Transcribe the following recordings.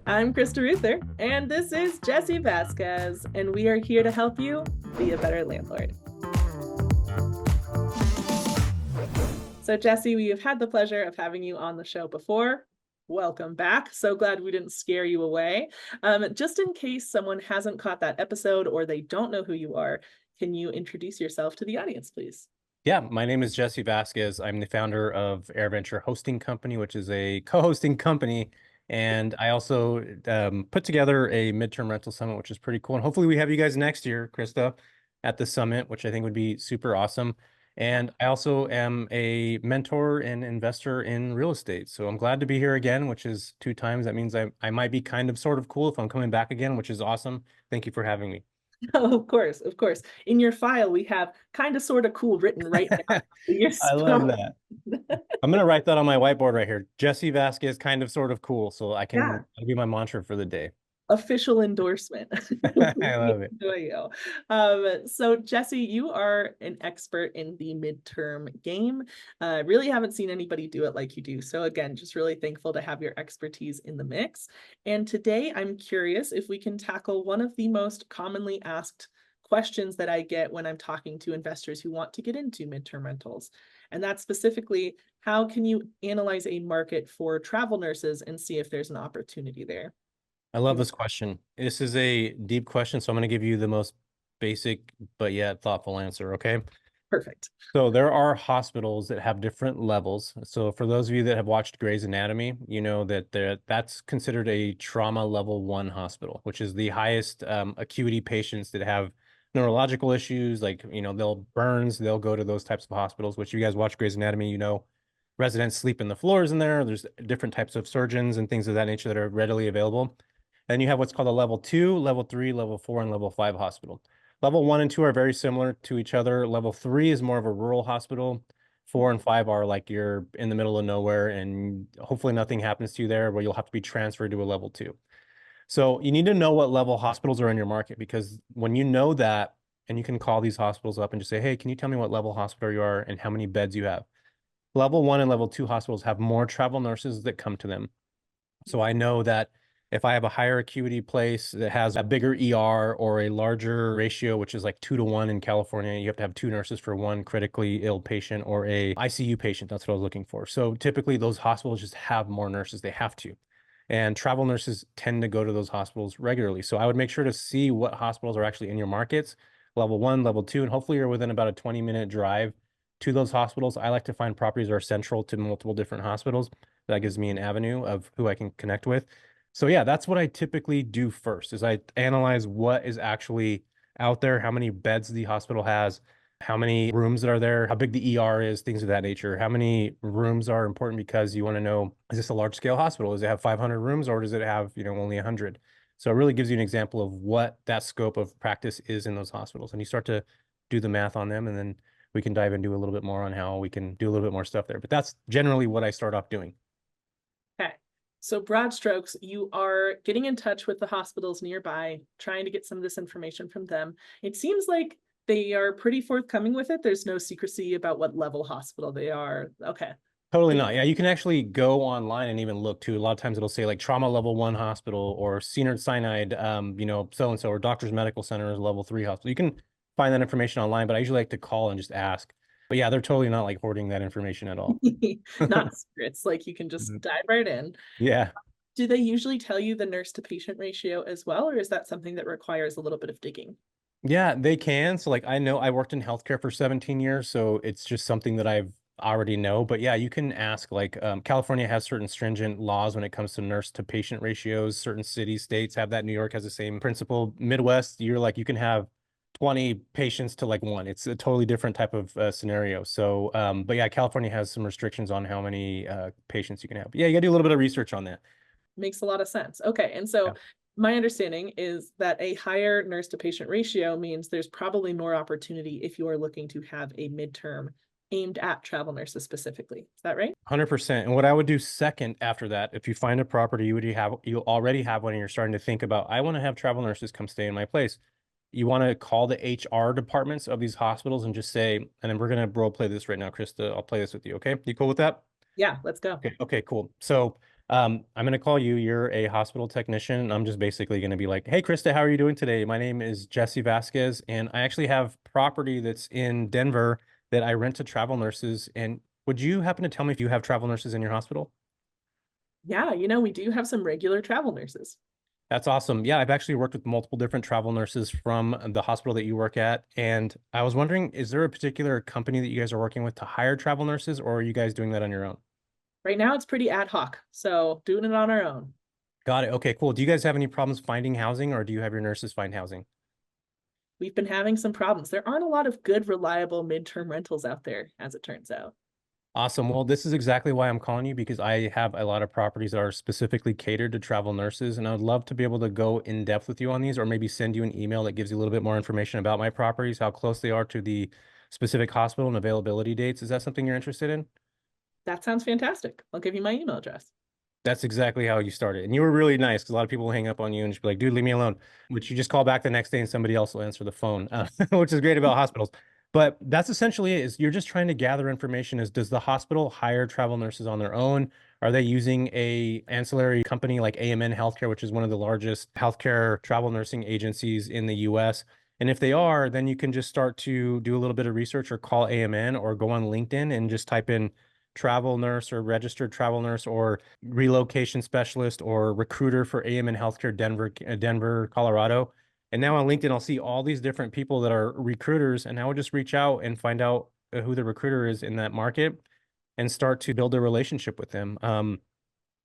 I'm Krista Ruther, and this is Jesse Vasquez, and we are here to help you be a better landlord. So, Jesse, we have had the pleasure of having you on the show before. Welcome back. So glad we didn't scare you away. Just in case someone hasn't caught that episode or they don't know who you are, can you introduce yourself to the audience, please? Yeah, my name is Jesse Vasquez. I'm the founder of AirVenture Hosting Company, which is a co-hosting company. And I also put together a midterm rental summit, which is pretty cool. And hopefully we have you guys next year, Krista, at the summit, which I think would be super awesome. And I also am a mentor and investor in real estate. So I'm glad to be here again, which is 2 times. That means I might be kind of sort of cool if I'm coming back again, which is awesome. Thank you for having me. Oh, of course, of course. In your file, we have kind of sort of cool written right now. You're I love spelled. that. I'm gonna write that on my whiteboard right here. Jesse Vasquez, kind of sort of cool. So Yeah, that'll be my mantra for the day. official endorsement. I love it. Enjoy you. So Jesse, you are an expert in the midterm game. Really haven't seen anybody do it like you do. So again, just really thankful to have your expertise in the mix. And today I'm curious if we can tackle one of the most commonly asked questions that I get when I'm talking to investors who want to get into midterm rentals. And that's specifically, how can you analyze a market for travel nurses and see if there's an opportunity there? I love this question. This is a deep question, so I'm gonna give you the most basic but yet thoughtful answer, okay? Perfect. So there are hospitals that have different levels. So for those of you that have watched Grey's Anatomy, you know that that's considered a trauma level 1 hospital, which is the highest acuity patients that have neurological issues, like, they'll burns, they'll go to those types of hospitals, which you guys watch Grey's Anatomy, residents sleep in the floors in there. There's different types of surgeons and things of that nature that are readily available. And you have what's called a level 2, level 3, level 4, and level 5 hospital. Level 1 and 2 are very similar to each other. Level 3 is more of a rural hospital. 4 and 5 are like you're in the middle of nowhere and hopefully nothing happens to you there, where you'll have to be transferred to a level 2. So you need to know what level hospitals are in your market, because when you know that, and you can call these hospitals up and just say, hey, can you tell me what level hospital you are and how many beds you have? Level 1 and level 2 hospitals have more travel nurses that come to them. So I know that if I have a higher acuity place that has a bigger ER or a larger ratio, which is like 2 to 1 in California, you have to have 2 nurses for one critically ill patient or a ICU patient. That's what I was looking for. So typically those hospitals just have more nurses. They have to. And travel nurses tend to go to those hospitals regularly. So I would make sure to see what hospitals are actually in your markets, level 1, level 2, and hopefully you're within about a 20-minute drive to those hospitals. I like to find properties that are central to multiple different hospitals. That gives me an avenue of who I can connect with. So yeah, that's what I typically do first, is I analyze what is actually out there, how many beds the hospital has, how many rooms that are there, how big the ER is, things of that nature. How many rooms are important because you want to know, is this a large scale hospital? Does it have 500 rooms or does it have, only 100? So it really gives you an example of what that scope of practice is in those hospitals. And you start to do the math on them, and then we can dive into a little bit more on how we can do a little bit more stuff there. But that's generally what I start off doing. Okay. So broad strokes, you are getting in touch with the hospitals nearby, trying to get some of this information from them. It seems like they are pretty forthcoming with it. There's no secrecy about what level hospital they are. Okay. Totally not. Yeah, you can actually go online and even look too. A lot of times it'll say like trauma level 1 hospital or Cedars-Sinai, so and so, or Doctors Medical Center is level 3 hospital. You can find that information online, but I usually like to call and just ask. But yeah, they're totally not like hoarding that information at all. Not secrets, like you can just Mhm. dive right in. Yeah. Do they usually tell you the nurse to patient ratio as well, or is that something that requires a little bit of digging? Yeah, they can. So like I know I worked in healthcare for 17 years, so it's just something that I've already know. But yeah, you can ask, like California has certain stringent laws when it comes to nurse to patient ratios. Certain cities, states have that. New York has the same principle. Midwest, you're like you can have 20 patients to like one. It's a totally different type of scenario. So but yeah, California has some restrictions on how many patients you can have. But yeah, you gotta do a little bit of research on that. Makes a lot of sense. Okay. And so Yeah. my understanding is that a higher nurse to patient ratio means there's probably more opportunity if you are looking to have a midterm aimed at travel nurses specifically. Is that right? 100%. And what I would do second after that, if you find a property, you already have one and you're starting to think about, I want to have travel nurses come stay in my place. You want to call the HR departments of these hospitals and just say, and then we're going to role play this right now, Krista. I'll play this with you. Okay. You cool with that? Yeah, let's go. Okay, okay, cool. So I'm gonna call you. You're a hospital technician, and I'm just basically gonna be like, "Hey, Krista, how are you doing today? My name is Jesse Vasquez, and I actually have property that's in Denver that I rent to travel nurses. And would you happen to tell me if you have travel nurses in your hospital?" Yeah, we do have some regular travel nurses. That's awesome. Yeah, I've actually worked with multiple different travel nurses from the hospital that you work at, and I was wondering, is there a particular company that you guys are working with to hire travel nurses, or are you guys doing that on your own? Right now, it's pretty ad hoc, so doing it on our own. Got it. Okay, cool. Do you guys have any problems finding housing, or do you have your nurses find housing? We've been having some problems. There aren't a lot of good, reliable midterm rentals out there, as it turns out. Awesome. Well, this is exactly why I'm calling you because I have a lot of properties that are specifically catered to travel nurses, and I would love to be able to go in depth with you on these, or maybe send you an email that gives you a little bit more information about my properties, how close they are to the specific hospital and availability dates. Is that something you're interested in? That sounds fantastic. I'll give you my email address. That's exactly how you started. And you were really nice because a lot of people will hang up on you and just be like, dude, leave me alone. Which you just call back the next day and somebody else will answer the phone, which is great about hospitals. But that's essentially it, is you're just trying to gather information. Is does the hospital hire travel nurses on their own? Are they using a ancillary company like AMN Healthcare, which is one of the largest healthcare travel nursing agencies in the US? And if they are, then you can just start to do a little bit of research or call AMN or go on LinkedIn and just type in travel nurse or registered travel nurse or relocation specialist or recruiter for AMN Healthcare Denver, Colorado. And now on LinkedIn, I'll see all these different people that are recruiters, and I would just reach out and find out who the recruiter is in that market and start to build a relationship with them.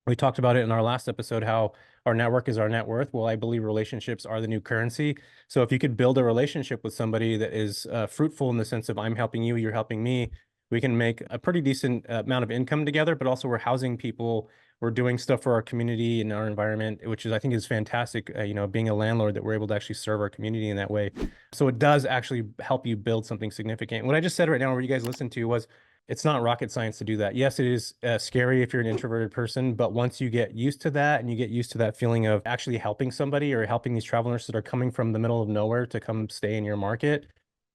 We talked about it in our last episode how our network is our net worth. Well, I believe relationships are the new currency. So if you could build a relationship with somebody that is fruitful in the sense of I'm helping you, you're helping me, we can make a pretty decent amount of income together, but also we're housing people. We're doing stuff for our community and our environment, which is, I think, is fantastic. Being a landlord that we're able to actually serve our community in that way. So it does actually help you build something significant. What I just said right now, where you guys listened to was it's not rocket science to do that. Yes, it is scary if you're an introverted person, but once you get used to that and you get used to that feeling of actually helping somebody or helping these travel nurses that are coming from the middle of nowhere to come stay in your market,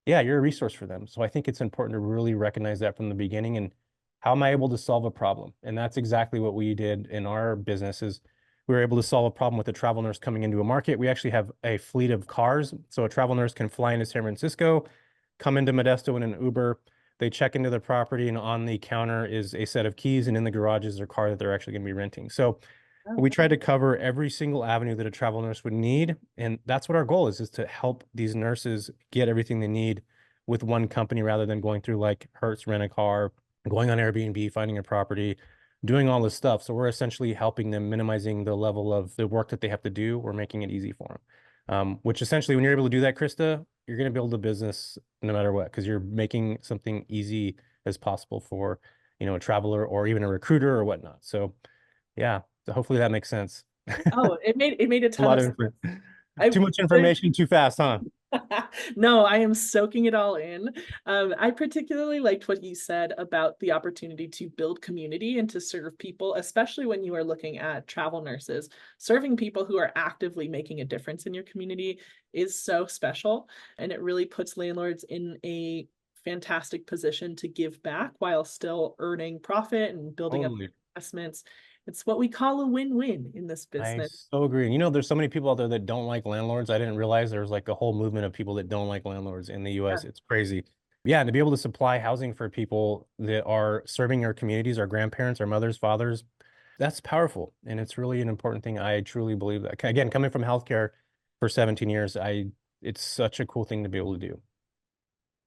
yeah, you're a resource for them. So I think it's important to really recognize that from the beginning and how am I able to solve a problem? And that's exactly what we did in our business is we were able to solve a problem with a travel nurse coming into a market. We actually have a fleet of cars. So a travel nurse can fly into San Francisco, come into Modesto in an Uber. They check into the property, and on the counter is a set of keys, and in the garage is their car that they're actually going to be renting. So Oh, we try to cover every single avenue that a travel nurse would need, and that's what our goal is to help these nurses get everything they need with one company rather than going through like Hertz Rent a Car, going on Airbnb, finding a property, doing all this stuff. So we're essentially helping them minimizing the level of the work that they have to do. We're making it easy for them. Which essentially, when you're able to do that, Krista, you're going to build a business no matter what, because you're making something easy as possible for, a traveler or even a recruiter or whatnot. So yeah, so hopefully that makes sense. oh, it made a A ton lot of of sense. too I much information too fast, huh? No, I am soaking it all in. I particularly liked what you said about the opportunity to build community and to serve people, especially when you are looking at travel nurses. Serving people who are actively making a difference in your community is so special, and it really puts landlords in a fantastic position to give back while still earning profit and building up Totally. investments. It's what we call a win-win in this I business. so agree. There's so many people out there that don't like landlords. I didn't realize there's like a whole movement of people that don't like landlords in the Yeah. US. It's crazy. Yeah, and to be able to supply housing for people that are serving our communities, our grandparents, our mothers, fathers, that's powerful. And it's really an important thing. I truly believe that. Again, coming from healthcare for 17 years, it's such a cool thing to be able to do.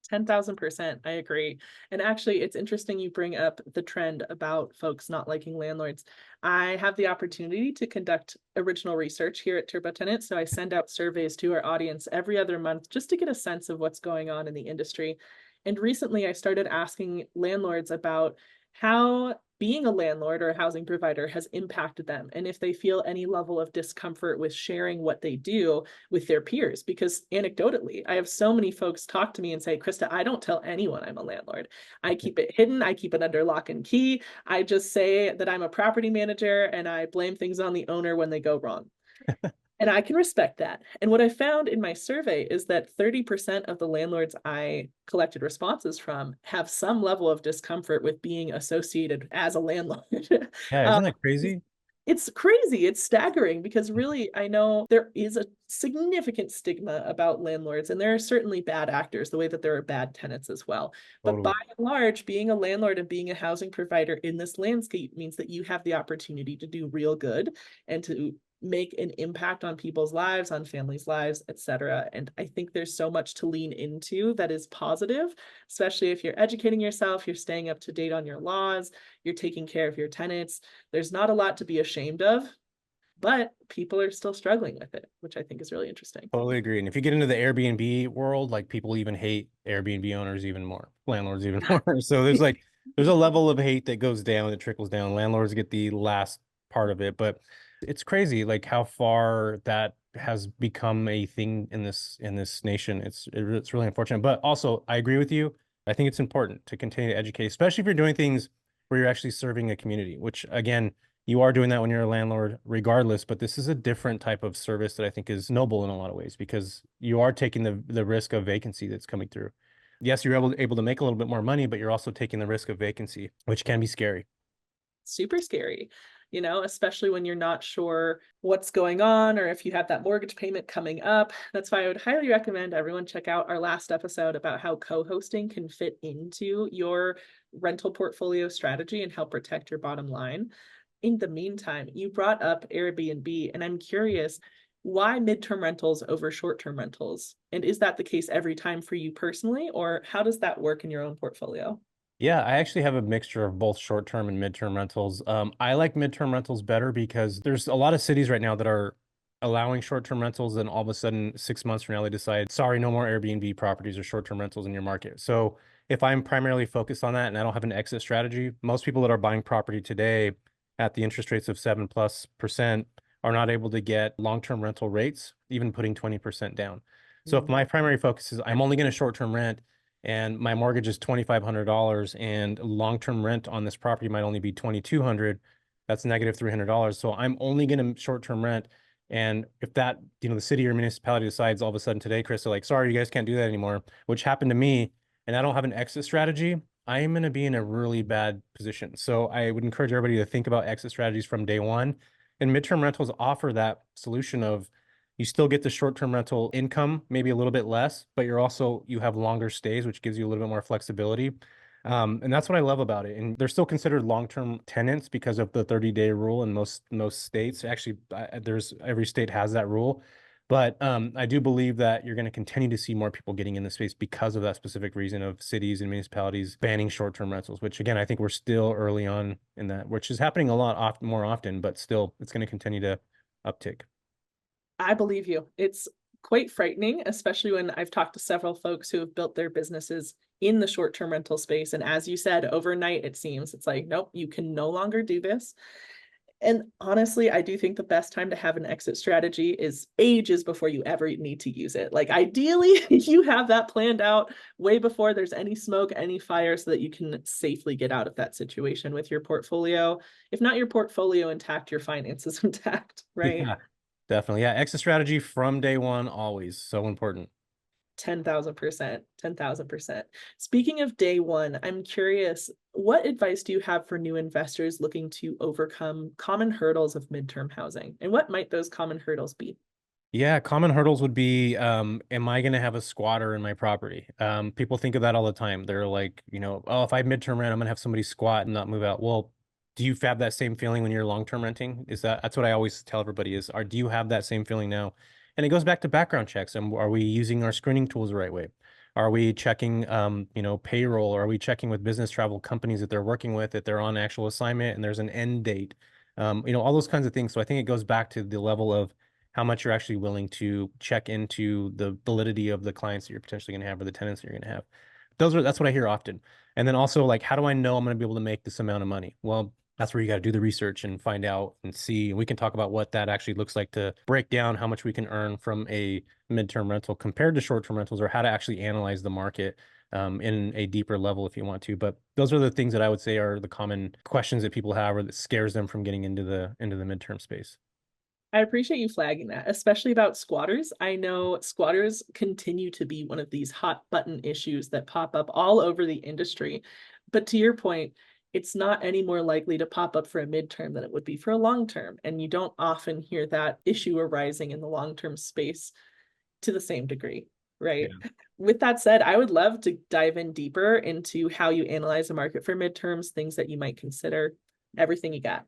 10,000%. I agree. And actually, it's interesting you bring up the trend about folks not liking landlords. I have the opportunity to conduct original research here at TurboTenant. So I send out surveys to our audience every other month just to get a sense of what's going on in the industry. And recently, I started asking landlords about how being a landlord or a housing provider has impacted them and if they feel any level of discomfort with sharing what they do with their peers. Because anecdotally, I have so many folks talk to me and say, Krista, I don't tell anyone I'm a landlord. I keep it hidden. I keep it under lock and key. I just say that I'm a property manager and I blame things on the owner when they go wrong. And I can respect that. And what I found in my survey is that 30% of the landlords I collected responses from have some level of discomfort with being associated as a landlord. Yeah, Um, isn't that crazy? it's crazy, it's staggering because really I know there is a significant stigma about landlords, and there are certainly bad actors, the way that there are bad tenants as well. But by Totally. and large, being a landlord and being a housing provider in this landscape means that you have the opportunity to do real good and to make an impact on people's lives, on families' lives, etc. And I think there's so much to lean into that is positive, especially if you're educating yourself, you're staying up to date on your laws, you're taking care of your tenants. There's not a lot to be ashamed of, but people are still struggling with it, which I think is really interesting. Totally agree. And if you get into the Airbnb world, like people even hate Airbnb owners even more, landlords even more. So there's a level of hate that goes down, that trickles down. Landlords get the last part of it, but it's crazy like how far that has become a thing in this nation. It's really unfortunate. But also I agree with you. I think it's important to continue to educate, especially if you're doing things where you're actually serving a community, which again, you are doing that when you're a landlord regardless, but this is a different type of service that I think is noble in a lot of ways because you are taking the risk of vacancy that's coming through. Yes, you're able to make a little bit more money, but you're also taking the risk of vacancy, which can be scary. Super scary, especially when you're not sure what's going on or if you have that mortgage payment coming up. That's why I would highly recommend everyone check out our last episode about how co-hosting can fit into your rental portfolio strategy and help protect your bottom line. In the meantime, you brought up Airbnb, and I'm curious, why midterm rentals over short-term rentals? And is that the case every time for you personally, or how does that work in your own portfolio? Yeah, I actually have a mixture of both short-term and midterm rentals. I like midterm rentals better because there's a lot of cities right now that are allowing short-term rentals, and all of a sudden, 6 months from now, they decide, sorry, no more Airbnb properties or short-term rentals in your market. So if I'm primarily focused on that and I don't have an exit strategy, most people that are buying property today at the interest rates of 7+% are not able to get long-term rental rates, even putting 20% down. So if my Mm. primary focus is I'm only going to short-term rent, and my mortgage is $2,500 and long-term rent on this property might only be $2,200, that's negative $300. So I'm only going to short-term rent. And if that, the city or municipality decides all of a sudden today, Chris, they're like, sorry, you guys can't do that anymore, which happened to me, and I don't have an exit strategy, I am going to be in a really bad position. So I would encourage everybody to think about exit strategies from day one. And midterm rentals offer that solution of you still get the short-term rental income, maybe a little bit less, but you have longer stays, which gives you a little bit more flexibility. And that's what I love about it. And they're still considered long-term tenants because of the 30-day rule in most states. Actually, every state has that rule. But I do believe that you're going to continue to see more people getting in the space because of that specific reason of cities and municipalities banning short-term rentals, which again, I think we're still early on in that, which is happening a lot more often, but still it's going to continue to uptick. I believe you. It's quite frightening, especially when I've talked to several folks who have built their businesses in the short-term rental space. And as you said, overnight, it seems it's like, nope, you can no longer do this. And honestly, I do think the best time to have an exit strategy is ages before you ever need to use it. Like ideally, you have that planned out way before there's any smoke, any fire, so that you can safely get out of that situation with your portfolio. If not your portfolio intact, your finances intact, right? Yeah, definitely. Yeah, exit strategy from day one, always so important. 10,000%, 10,000%. Speaking of day one, I'm curious, what advice do you have for new investors looking to overcome common hurdles of midterm housing? And what might those common hurdles be? Yeah, common hurdles would be, am I going to have a squatter in my property? People think of that all the time. They're like, oh, if I have midterm rent, I'm going to have somebody squat and not move out. Well, do you have that same feeling when you're long-term renting? That's what I always tell everybody is, do you have that same feeling now? And it goes back to background checks. And are we using our screening tools the right way? Are we checking, payroll? Are we checking with business travel companies that they're working with, that they're on actual assignment and there's an end date? All those kinds of things. So I think it goes back to the level of how much you're actually willing to check into the validity of the clients that you're potentially going to have or the tenants that you're going to have. That's what I hear often. And then also like, how do I know I'm going to be able to make this amount of money? Well, that's where you got to do the research and find out and see. And we can talk about what that actually looks like to break down how much we can earn from a midterm rental compared to short-term rentals, or how to actually analyze the market in a deeper level if you want to. But those are the things that I would say are the common questions that people have or that scares them from getting into the midterm space. I appreciate you flagging that, especially about squatters. I know squatters continue to be one of these hot button issues that pop up all over the industry. But to your point, it's not any more likely to pop up for a midterm than it would be for a long term. And you don't often hear that issue arising in the long term space to the same degree, right? Yeah. With that said, I would love to dive in deeper into how you analyze the market for midterms, things that you might consider, everything you got.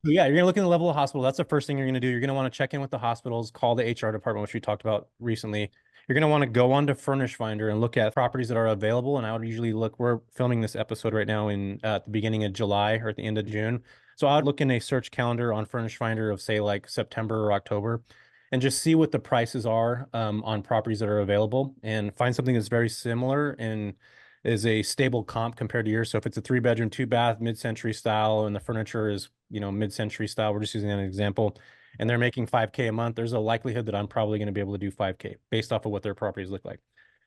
Yeah, you're gonna look at the level of hospital. That's the first thing you're gonna do. You're gonna want to check in with the hospitals, call the HR department, which we talked about recently. You're gonna want to go on to Furnish Finder and look at properties that are available. And I would usually look. We're filming this episode right now in at the beginning of July or at the end of June. So I would look in a search calendar on Furnish Finder of say like September or October, and just see what the prices are on properties that are available, and find something that's very similar and is a stable comp compared to yours. So if it's a 3-bedroom, 2-bath, mid-century style, and the furniture is, mid-century style, we're just using an example, and they're making 5K a month, there's a likelihood that I'm probably going to be able to do 5K based off of what their properties look like.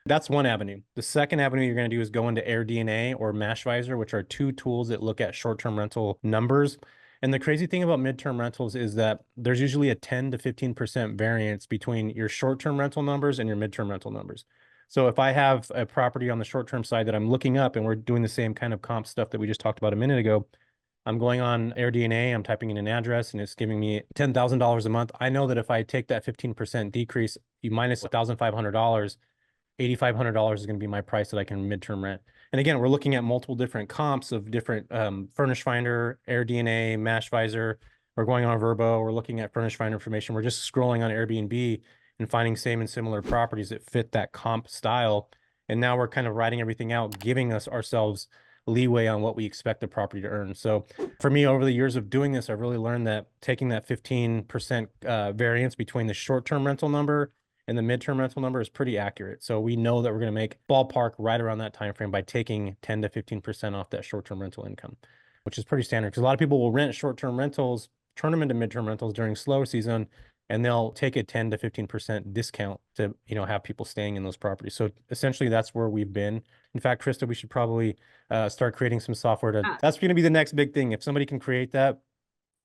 That's one avenue. The second avenue you're going to do is go into AirDNA or MashVisor, which are two tools that look at short-term rental numbers. And the crazy thing about midterm rentals is that there's usually a 10 to 15% variance between your short-term rental numbers and your midterm rental numbers. So if I have a property on the short-term side that I'm looking up and we're doing the same kind of comp stuff that we just talked about a minute ago, I'm going on AirDNA, I'm typing in an address and it's giving me $10,000 a month. I know that if I take that 15% decrease, you minus $1,500, $8,500 is going to be my price that I can midterm rent. And again, we're looking at multiple different comps of different Furnish Finder, AirDNA, MashVisor. We're going on Verbo. We're looking at Furnish Finder information. We're just scrolling on Airbnb and finding same and similar properties that fit that comp style. And now we're kind of writing everything out, giving us ourselves leeway on what we expect the property to earn. So for me, over the years of doing this, I've really learned that taking that 15% variance between the short-term rental number and the midterm rental number is pretty accurate. So we know that we're going to make ballpark right around that time frame by taking 10 to 15% off that short-term rental income, which is pretty standard because a lot of people will rent short-term rentals, turn them into midterm rentals during slow season, and they'll take a 10 to 15% discount to, have people staying in those properties. So essentially that's where we've been. In fact, Krista, we should probably start creating some software that's going to be the next big thing. If somebody can create that,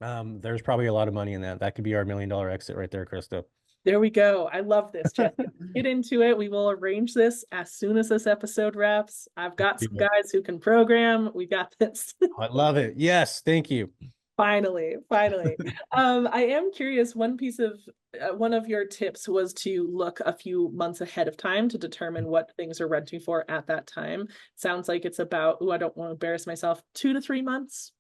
there's probably a lot of money in that. That could be our $1 million exit right there, Krista. There we go. I love this, Jeff. Get into it. We will arrange this as soon as this episode wraps. I've got some guys who can program. We got this. I love it. Yes, thank you. Finally. I am curious. One of your tips was to look a few months ahead of time to determine what things are renting for at that time. Sounds like it's about, I don't want to embarrass myself, 2 to 3 months.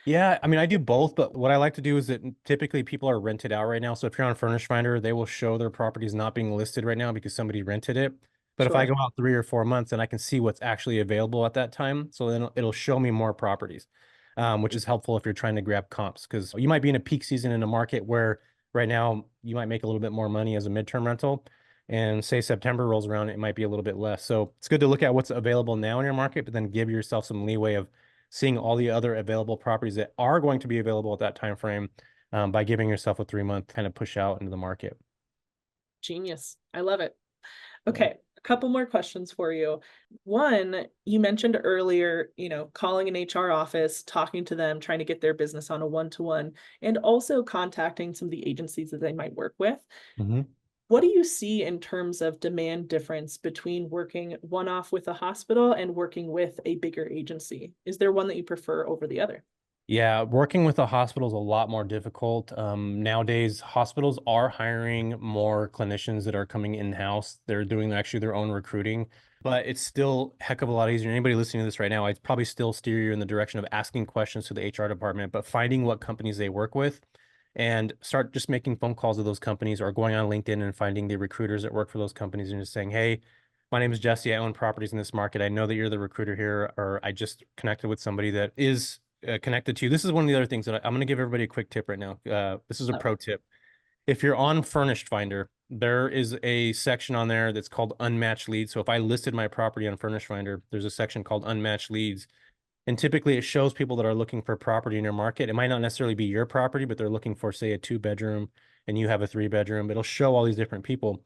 Yeah, I mean, I do both, but what I like to do is that typically people are rented out right now. So if you're on Furnish Finder, they will show their properties not being listed right now because somebody rented it. But if I go out 3 or 4 months, then I can see what's actually available at that time. So then it'll show me more properties, which is helpful if you're trying to grab comps, because you might be in a peak season in a market where right now you might make a little bit more money as a midterm rental. And say September rolls around, it might be a little bit less. So it's good to look at what's available now in your market, but then give yourself some leeway of seeing all the other available properties that are going to be available at that time frame by giving yourself a 3-month kind of push out into the market. Genius. I love it. Okay, a couple more questions for you. One, you mentioned earlier, calling an HR office, talking to them, trying to get their business on a one-to-one, and also contacting some of the agencies that they might work with. Mm-hmm. What do you see in terms of demand difference between working one-off with a hospital and working with a bigger agency? Is there one that you prefer over the other? Yeah, working with a hospital is a lot more difficult. Nowadays, hospitals are hiring more clinicians that are coming in-house. They're doing actually their own recruiting, but it's still a heck of a lot easier. Anybody listening to this right now, I'd probably still steer you in the direction of asking questions to the HR department, but finding what companies they work with and start just making phone calls to those companies or going on LinkedIn and finding the recruiters that work for those companies and just saying, hey, my name is Jesse. I own properties in this market. I know that you're the recruiter here, or I just connected with somebody that is connected to you. This is one of the other things that I'm going to give everybody a quick tip right now. This is a pro tip. If you're on Furnished Finder, there is a section on there that's called unmatched leads. So if I listed my property on Furnished Finder, there's a section called unmatched leads. And typically it shows people that are looking for property in your market. It might not necessarily be your property, but they're looking for, say, a 2-bedroom and you have a 3-bedroom. It'll show all these different people.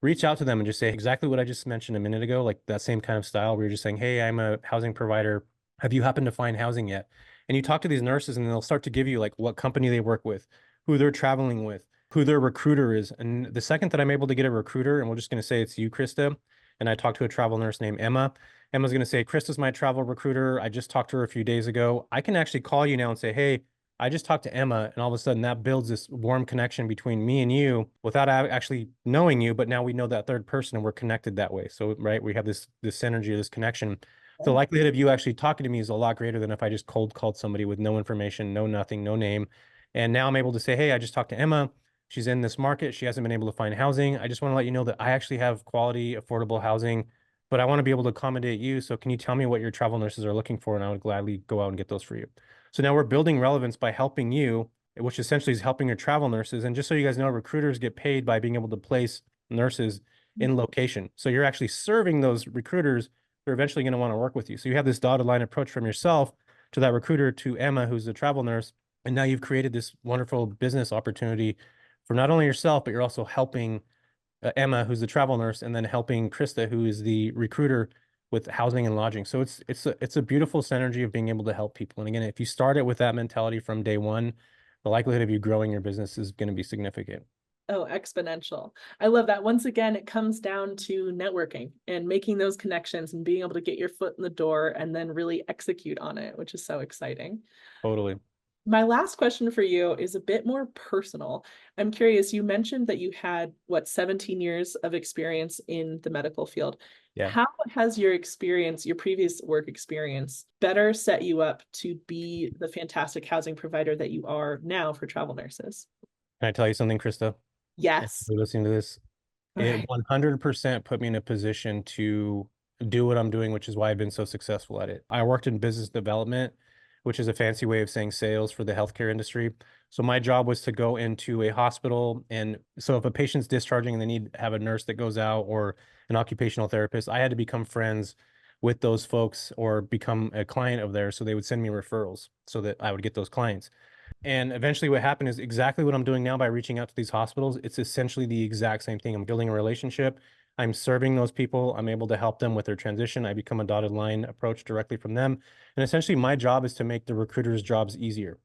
Reach out to them and just say exactly what I just mentioned a minute ago, like that same kind of style where you're just saying, hey, I'm a housing provider. Have you happened to find housing yet? And you talk to these nurses and they'll start to give you like what company they work with, who they're traveling with, who their recruiter is. And the second that I'm able to get a recruiter, and we're just going to say it's you, Krista, and I talked to a travel nurse named Emma. Emma's going to say, Krista's my travel recruiter. I just talked to her a few days ago. I can actually call you now and say, hey, I just talked to Emma, and all of a sudden that builds this warm connection between me and you without actually knowing you, but now we know that third person and we're connected that way. So, right, we have this synergy, this connection. The likelihood of you actually talking to me is a lot greater than if I just cold called somebody with no information, no nothing, no name. And now I'm able to say, hey, I just talked to Emma. She's in this market. She hasn't been able to find housing. I just want to let you know that I actually have quality, affordable housing, but I want to be able to accommodate you. So can you tell me what your travel nurses are looking for? And I would gladly go out and get those for you. So now we're building relevance by helping you, which essentially is helping your travel nurses. And just so you guys know, recruiters get paid by being able to place nurses in location. So you're actually serving those recruiters who are eventually going to want to work with you. So you have this dotted line approach from yourself to that recruiter to Emma, who's the travel nurse. And now you've created this wonderful business opportunity for not only yourself, but you're also helping Emma, who's the travel nurse, and then helping Krista, who is the recruiter, with housing and lodging. So it's a beautiful synergy of being able to help people. And again, if you start it with that mentality from day one, the likelihood of you growing your business is going to be significant. Oh, exponential. I love that. Once again, it comes down to networking and making those connections and being able to get your foot in the door and then really execute on it, which is so exciting. Totally. My last question for you is a bit more personal. I'm curious, you mentioned that you had, what, 17 years of experience in the medical field. Yeah. How has your experience, your previous work experience, better set you up to be the fantastic housing provider that you are now for travel nurses? Can I tell you something, Krista? If Yes. you're listening to this, it Okay. 100% put me in a position to do what I'm doing, which is why I've been so successful at it. I worked in business development, which is a fancy way of saying sales for the healthcare industry. So my job was to go into a hospital. And so if a patient's discharging and they need to have a nurse that goes out or an occupational therapist, I had to become friends with those folks or become a client of theirs. So they would send me referrals so that I would get those clients. And eventually what happened is exactly what I'm doing now by reaching out to these hospitals. It's essentially the exact same thing. I'm building a relationship. I'm serving those people. I'm able to help them with their transition. I become a dotted line approach directly from them. And essentially my job is to make the recruiters' jobs easier.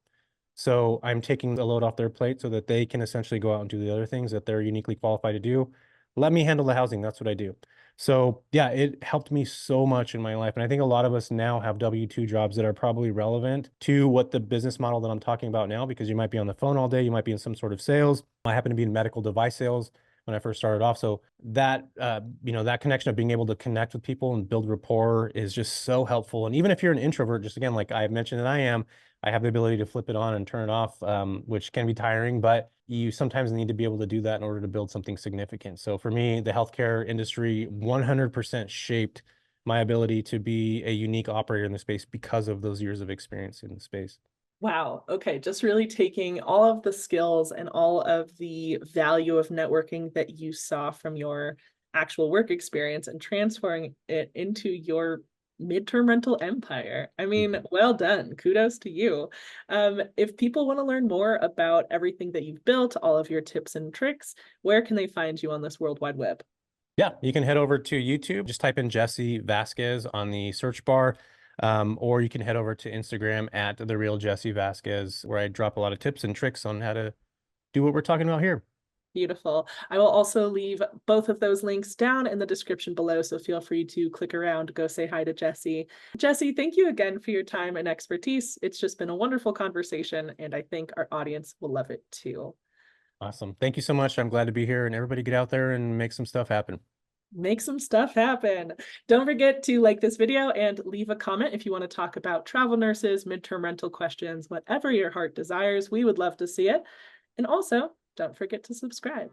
So I'm taking the load off their plate so that they can essentially go out and do the other things that they're uniquely qualified to do. Let me handle the housing. That's what I do. So yeah, it helped me so much in my life. And I think a lot of us now have W-2 jobs that are probably relevant to what the business model that I'm talking about now, because you might be on the phone all day, you might be in some sort of sales. I happen to be in medical device sales when I first started off. So that, that connection of being able to connect with people and build rapport is just so helpful. And even if you're an introvert, just again, like I mentioned that I have the ability to flip it on and turn it off, which can be tiring, but you sometimes need to be able to do that in order to build something significant. So for me, the healthcare industry 100% shaped my ability to be a unique operator in the space because of those years of experience in the space. Wow. Okay. Just really taking all of the skills and all of the value of networking that you saw from your actual work experience and transferring it into your midterm rental empire. I mean, well done. Kudos to you. If people want to learn more about everything that you've built, all of your tips and tricks, where can they find you on this World Wide Web? Yeah, you can head over to YouTube. Just type in Jesse Vasquez on the search bar. Or you can head over to Instagram at The Real Jesse Vasquez, where I drop a lot of tips and tricks on how to do what we're talking about here. Beautiful. I will also leave both of those links down in the description below, so feel free to click around, go say hi to Jesse. Jesse, thank you again for your time and expertise. It's just been a wonderful conversation, and I think our audience will love it too. Awesome. Thank you so much. I'm glad to be here, and everybody get out there and make some stuff happen. Make some stuff happen. Don't forget to like this video and leave a comment if you want to talk about travel nurses, midterm rental questions, whatever your heart desires. We would love to see it. And also, don't forget to subscribe.